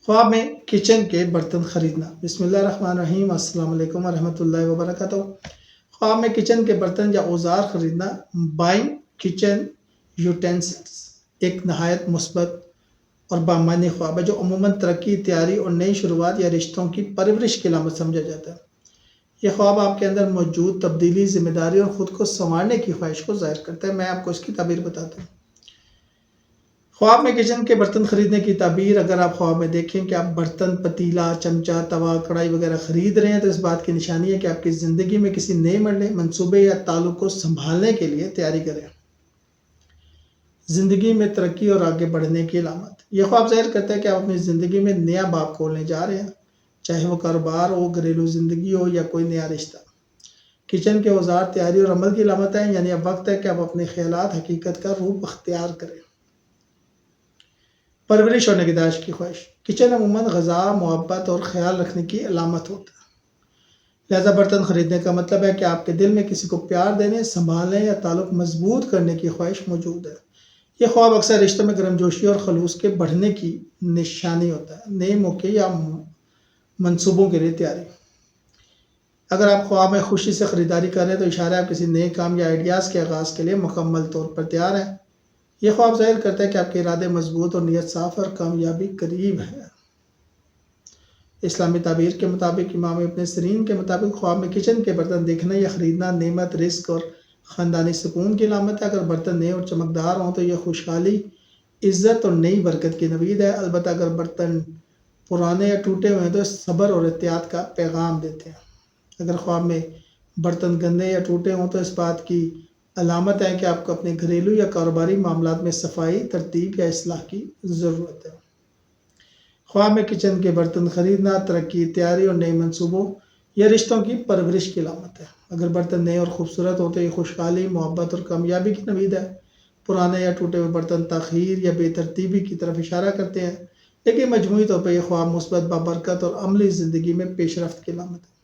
ख्वाब में किचन के बर्तन खरीदना। बिस्मिल्लाहिर्रहमानिर्रहीम, अस्सलाम वालेकुम रहमतुल्लाहि व बरकातहू। ख्वाब में किचन के बर्तन या औजार खरीदना। बाइंग किचन यूटेंसिल्स एक नहायत मुस्बत और बामानी ख्वाब है जो अमूमन तरक्की, तैयारी और नई शुरुआत या रिश्तों की परवरिश की अलामत समझा जाता है। यह ख्वाब आपके अंदर मौजूद तब्दीली, जिम्मेदारी और ख़ुद को संवारने की ख्वाहिश को ज़ाहिर करता है। मैं आपको इसकी ताबीर बताता हूँ। ख्वाब में किचन के बर्तन खरीदने की ताबीर, अगर आप ख्वाब में देखें कि आप बर्तन, पतीला, चमचा, तवा, कढ़ाई वगैरह खरीद रहे हैं, तो इस बात की निशानी है कि आपकी ज़िंदगी में किसी नए मरहले, मंसूबे या ताल्लुक को संभालने के लिए तैयारी करें। ज़िंदगी में तरक्की और आगे बढ़ने की अलामत। यह ख्वाब ज़ाहिर करता है कि आप अपनी ज़िंदगी में नया बाब खोलने जा रहे हैं, चाहे वो कारोबार हो, घरेलू ज़िंदगी हो या कोई नया रिश्ता। किचन के औजार तैयारी और अमल की अलामत है, यानी अब वक्त है कि आप अपने ख्यालात हकीकत का रूप अख्तियार करें। परवरिश और निगहदाश्त की ख्वाहिश। किचन अमूमन ग़ज़ा, मोहब्बत और ख्याल रखने की अलामत होता है। लिहाजा बर्तन खरीदने का मतलब है कि आपके दिल में किसी को प्यार देने, संभालने या ताल्लुक़ मजबूत करने की ख्वाहिश मौजूद है। यह ख्वाब अक्सर रिश्तों में गर्मजोशी और खलूस के बढ़ने की निशानी होता है। नए मौके या मंसूबों के लिए तैयारी। अगर आप ख्वाब में खुशी से ख़रीदारी कर रहे हैं तो इशारा है आप किसी नए काम या आइडियाज़ के आगाज़ के लिए मुकम्मल तौर पर तैयार हैं। यह ख्वाब ज़ाहिर करता है कि आपके इरादे मजबूत और नीयत साफ़ और कामयाबी करीब है। इस्लामी ताबीर के मुताबिक, इमाम इब्न सीरीन के मुताबिक, ख्वाब में किचन के बर्तन देखना या ख़रीदना नेमत, रिस्क और ख़ानदानी सुकून की अलामत है। अगर बर्तन नए और चमकदार हों तो यह खुशहाली, इज़्ज़त और नई बरकत की नवीद है। अलबत्ता अगर बर्तन पुराने या टूटे हुए हैं तो सब्र और एहतियात का पैगाम देते हैं। अगर ख्वाब में बर्तन गंदे या टूटे हों तो इस बात की अलामत है कि आपको अपने घरेलू या कारोबारी मामलात में सफाई, तरतीब या इस्लाह की ज़रूरत है। ख्वाब में किचन के बर्तन खरीदना तरक्की, तैयारी और नए मंसूबों या रिश्तों की परवरिश की अलामत है। अगर बर्तन नए और खूबसूरत हो तो ये खुशहाली, मोहब्बत और कामयाबी की नवीद है। पुराने या टूटे हुए बर्तन ताख़ीर या बेतरतीबी की तरफ इशारा करते हैं, लेकिन मजमूई तौर पर यह ख्वाब मुस्बत, बाबरकत और अमली ज़िंदगी में पेशरफ्त की अलामत है।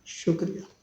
शुक्रिया।